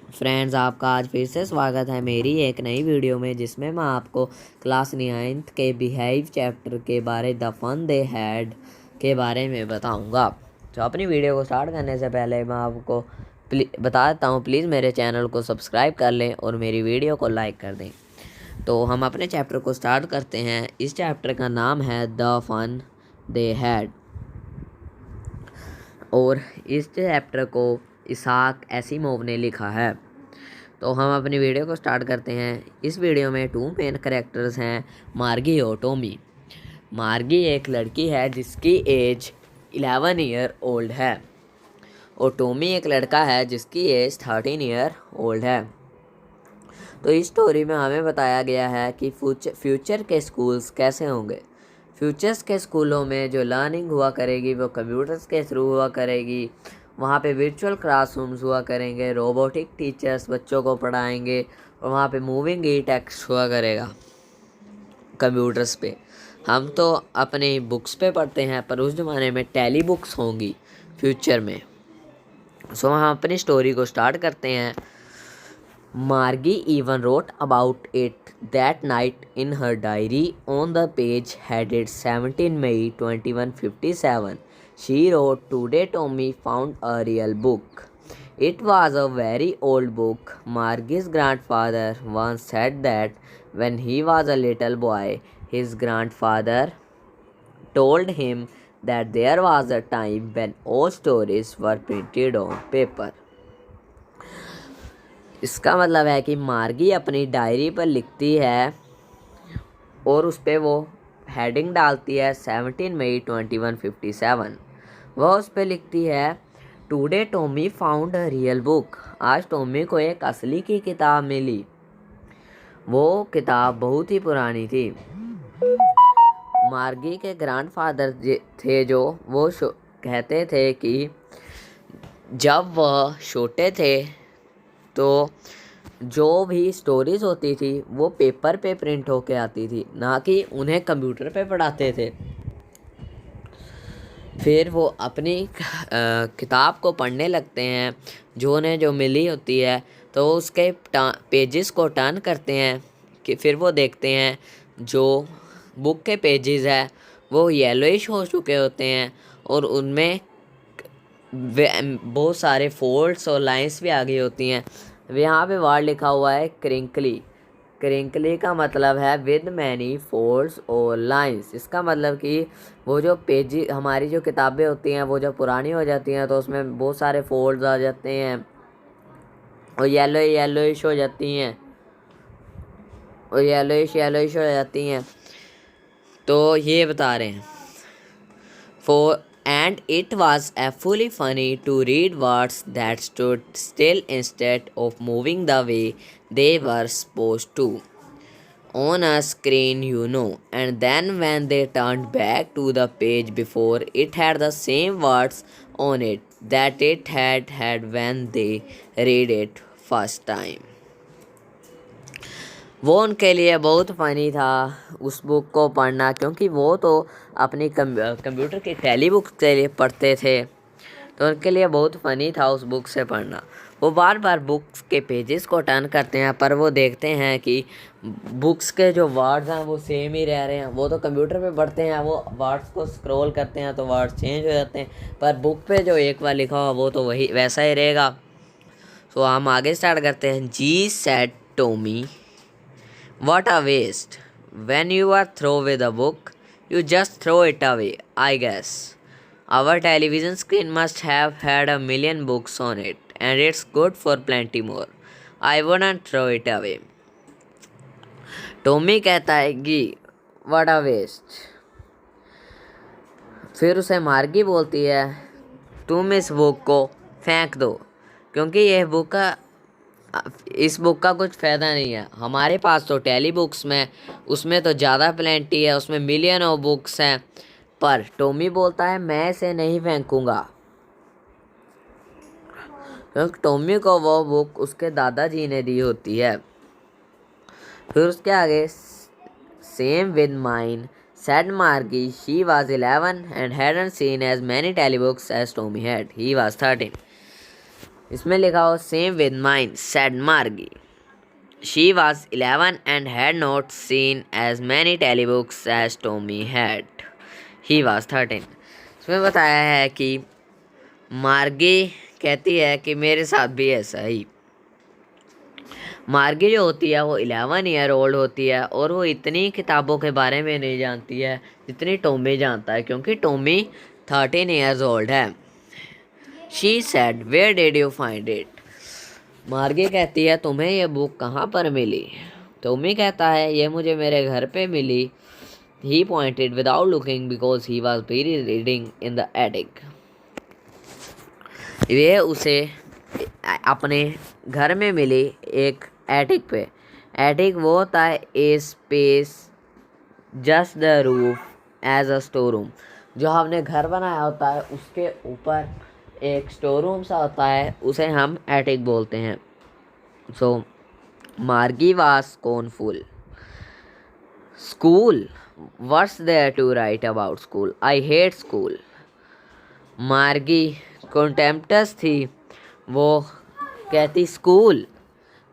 Friends, आपका आज फिर से स्वागत है मेरी एक नई वीडियो में, जिसमें मैं आपको क्लास 9th के बिहेव चैप्टर के बारे द फन दे हैड के बारे में बताऊंगा। तो अपनी वीडियो को स्टार्ट करने से पहले मैं आपको बता देता हूँ, प्लीज़ मेरे चैनल को सब्सक्राइब कर लें और मेरी वीडियो को लाइक कर दें। तो हम अपने चैप्टर को स्टार्ट करते हैं। इस चैप्टर का नाम है द फन दे हैड और इस चैप्टर को इसाक एसिमोव ने लिखा है। तो हम अपनी वीडियो को स्टार्ट करते हैं। इस वीडियो में 2 मेन करेक्टर्स हैं, मार्गी और टॉमी। मार्गी एक लड़की है जिसकी एज 11 ईयर ओल्ड है और टॉमी एक लड़का है जिसकी एज 13 ईयर ओल्ड है। तो इस स्टोरी में हमें बताया गया है कि फ्यूचर के स्कूल्स कैसे होंगे। फ्यूचर्स के स्कूलों में जो लर्निंग हुआ करेगी वो कंप्यूटर्स के थ्रू हुआ करेगी। वहाँ पे वर्चुअल क्लासरूम्स हुआ करेंगे, रोबोटिक टीचर्स बच्चों को पढ़ाएंगे और वहाँ पे मूविंग ई टेक्स्ट हुआ करेगा कंप्यूटर्स पे। हम तो अपने बुक्स पे पढ़ते हैं, पर उस ज़माने में टेली बुक्स होंगी फ्यूचर में। सो हम अपनी स्टोरी को स्टार्ट करते हैं। Margie even wrote about it that night in her diary. On the page headed 17 May 2157, she wrote, "Today Tommy found a real book." It was a very old book. Margie's grandfather once said that when he was a little boy, his grandfather told him that there was a time when all stories were printed on paper. इसका मतलब है कि मार्गी अपनी diary पर लिखती है और उस पर वो हेडिंग डालती है 17 मई 2157। वह उस पर लिखती है, today Tommy found a real book. आज टॉमी को एक असली की किताब मिली। वो किताब बहुत ही पुरानी थी। मार्गी के ग्रैंडफादर थे जो वो कहते थे कि जब वह छोटे थे तो जो भी स्टोरीज़ होती थी वो पेपर पे प्रिंट होके आती थी, ना कि उन्हें कंप्यूटर पे पढ़ाते थे। फिर वो अपनी किताब को पढ़ने लगते हैं जो उन्हें जो मिली होती है। तो उसके पेजेस को टर्न करते हैं कि फिर वो देखते हैं जो बुक के पेजेस है वो येलोइश हो चुके होते हैं और उनमें बहुत सारे फोल्ड्स और लाइंस भी आ गई होती हैं। यहाँ पे वर्ड लिखा हुआ है क्रिंकली। क्रिंकली का मतलब है विद मैनी फोल्ड्स और लाइंस। इसका मतलब कि वो जो पेज हमारी जो किताबें होती हैं वो जब पुरानी हो जाती हैं तो उसमें बहुत सारे फोल्ड्स आ जाते हैं और येलोइश हो जाती हैं और येलोइश हो जाती हैं। तो ये बता रहे हैं and it was fully funny to read words that stood still instead of moving the way they were supposed to on a screen, and then when they turned back to the page before, it had the same words on it that it had when they read it first time. वो उनके लिए बहुत funny था उस book को पढ़ना, क्योंकि वो तो अपनी कंप्यूटर की टेली बुक के लिए पढ़ते थे, तो उनके लिए बहुत फ़नी था उस बुक से पढ़ना। वो बार बार बुक्स के पेजेस को टर्न करते हैं, पर वो देखते हैं कि बुक्स के जो वर्ड्स हैं वो सेम ही रह रहे हैं। वो तो कंप्यूटर पे पढ़ते हैं, वो वर्ड्स को स्क्रॉल करते हैं तो वर्ड्स चेंज हो जाते हैं, पर बुक पे जो एक बार लिखा हुआ वो तो वही वैसा ही रहेगा। तो हम आगे स्टार्ट करते हैं। He said Tommy, what a waste. When you are through with a book, you just throw it away, I guess. Our television screen must have had a million books on it, and it's good for plenty more. I wouldn't throw it away. Tommy कहता है कि what a waste. फिर उसे मार्गी बोलती है, तुम इस बुक को फेंक दो, क्योंकि इस बुक का कुछ फ़ायदा नहीं है। हमारे पास तो टेली बुक्स में उसमें तो ज़्यादा प्लेंटी है, उसमें मिलियन ऑफ बुक्स हैं। पर टॉमी बोलता है मैं इसे नहीं फेंकूंगा, क्योंकि टॉमी को वो बुक उसके दादाजी ने दी होती है। फिर उसके आगे, same with mine said Margie. She was 11 and hadn't seen as many telebooks as Tommy had. He was 13. इसमें लिखा हो सेम विद माइन सेड मार्गी। She was 11 and had not seen as many telebooks as Tommy had. He was 13. इसमें बताया है कि मार्गी कहती है कि मेरे साथ भी ऐसा ही। मार्गी जो होती है वो 11 ईयर ओल्ड होती है और वो इतनी किताबों के बारे में नहीं जानती है जितनी टॉमी जानता है, क्योंकि टॉमी 13 ईयर्स ओल्ड है। She said, where did you find it? मार्गी कहती है तुम्हें यह बुक कहाँ पर मिली? टॉमी कहता है ये मुझे मेरे घर पे मिली। He pointed without looking because he was busy reading in the attic. ये उसे अपने घर में मिली एक एटिक पे। एटिक वो होता है a space just the roof as a store room. जो हमने घर बनाया होता है उसके ऊपर एक स्टोर रूम सा होता है, उसे हम एटिक बोलते हैं। सो मार्गी was स्cornful. School? What's there to write about school? I hate school. मार्गी कॉन्टेम्प्टस थी। वो कहती स्कूल,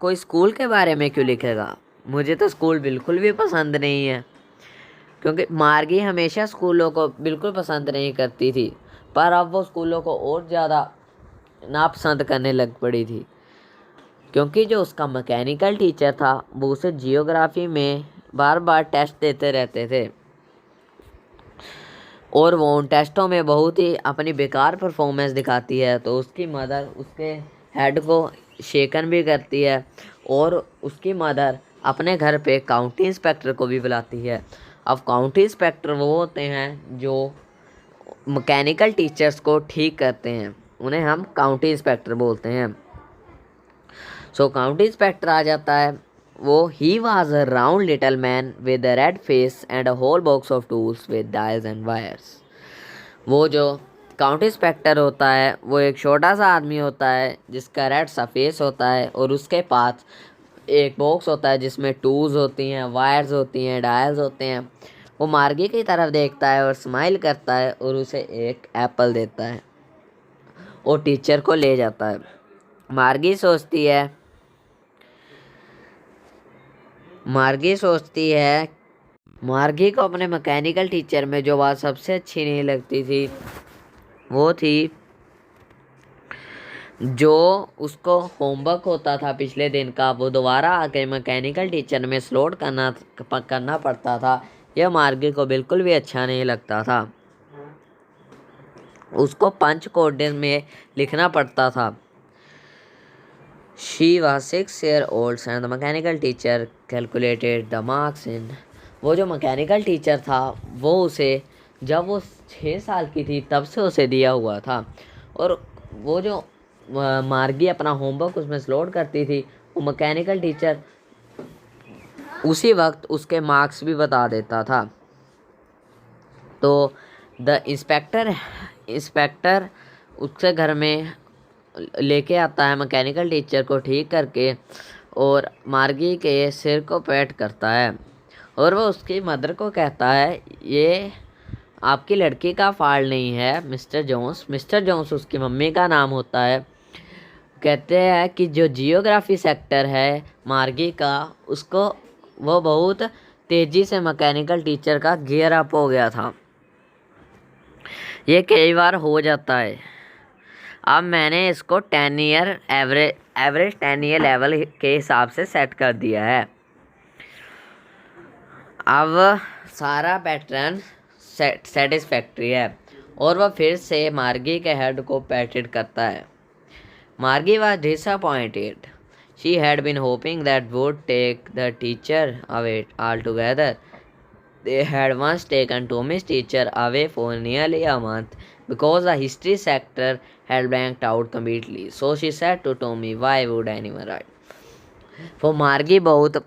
कोई स्कूल के बारे में क्यों लिखेगा, मुझे तो स्कूल बिल्कुल भी पसंद नहीं है। क्योंकि मार्गी हमेशा स्कूलों को बिल्कुल पसंद नहीं करती थी, पर अब वो स्कूलों को और ज़्यादा नापसंद करने लग पड़ी थी, क्योंकि जो उसका मैकेनिकल टीचर था वो उसे जियोग्राफी में बार बार टेस्ट देते रहते थे और वो उन टेस्टों में बहुत ही अपनी बेकार परफॉर्मेंस दिखाती है। तो उसकी मदर उसके हेड को शेकन भी करती है और उसकी मदर अपने घर पे काउंटी इंस्पेक्टर को भी बुलाती है। अब काउंटी इंस्पेक्टर वो होते हैं जो मैकेनिकल टीचर्स को ठीक करते हैं, उन्हें हम काउंटी इंस्पेक्टर बोलते हैं। सो काउंटी इंस्पेक्टर आ जाता है। वो he was a round little man with a red face and a whole box of tools with dials and wires. वो जो काउंटी इंस्पेक्टर होता है वो एक छोटा सा आदमी होता है जिसका रेड सा फेस होता है और उसके पास एक बॉक्स होता है जिसमें टूल्स होती हैं, वायर्स होती हैं, डायल्स होते हैं। वो मार्गी की तरफ देखता है और स्माइल करता है और उसे एक एप्पल देता है और टीचर को ले जाता है। मार्गी सोचती है मार्गी को अपने मैकेनिकल टीचर में जो बात सबसे अच्छी नहीं लगती थी वो थी जो उसको होमवर्क होता था पिछले दिन का वो दोबारा आके मैकेनिकल टीचर में स्लॉट करना पड़ता था। यह मार्गी को बिल्कुल भी अच्छा नहीं लगता था। उसको पंच कोड में लिखना पड़ता था। She was 6 years old and the mechanical teacher calculated the marks in. वो जो मैकेनिकल टीचर था वो उसे जब वो 6 साल की थी तब से उसे दिया हुआ था और वो जो मार्गी अपना होमवर्क उसमें स्लोड करती थी वो मैकेनिकल टीचर उसी वक्त उसके मार्क्स भी बता देता था। तो द इंस्पेक्टर उसके घर में लेके आता है मैकेनिकल टीचर को ठीक करके और मार्गी के सिर को पैट करता है और वो उसकी मदर को कहता है ये आपकी लड़की का फॉल्ट नहीं है मिस्टर जोन्स उसकी मम्मी का नाम होता है। कहते हैं कि जो जियोग्राफी सेक्टर है मार्गी का उसको वो बहुत तेज़ी से मैकेनिकल टीचर का गियर अप हो गया था। ये कई बार हो जाता है। अब मैंने इसको 10 ईयर एवरेज 10 ईयर लेवल के हिसाब से सेट कर दिया है। अब सारा पैटर्न सेटिस्फैक्ट्री है और वह फिर से मार्गी के हेड को पैटेड करता है। मार्गी was disappointed. She had been hoping that would take the teacher away altogether. They had once taken Tommy's teacher away for nearly a month because the history sector had blanked out completely. So she said to Tommy, why would anyone write? वो मार्गी बहुत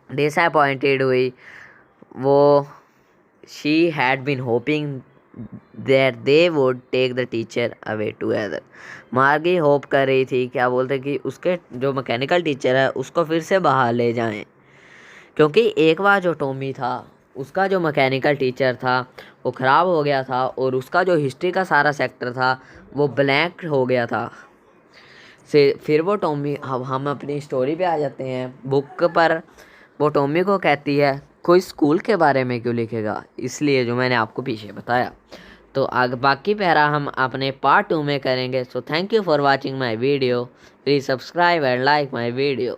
disappointed हुई। वो she had been hoping that they would take the teacher away together. मार्गी hope कर रही थी क्या बोलते कि उसके जो मैकेनिकल टीचर है उसको फिर से बाहर ले जाएं, क्योंकि एक बार जो टॉमी था उसका जो मैकेनिकल टीचर था वो ख़राब हो गया था और उसका जो हिस्ट्री का सारा सेक्टर था वो ब्लैंक हो गया था। से फिर वो टॉमी, हम अपनी स्टोरी पे आ जाते हैं बुक पर। वो टॉमी को कहती है कोई स्कूल के बारे में क्यों लिखेगा, इसलिए जो मैंने आपको पीछे बताया। तो आगे बाकी पैरा हम अपने पार्ट 2 में करेंगे। So thank you for watching my video, please subscribe and like my video.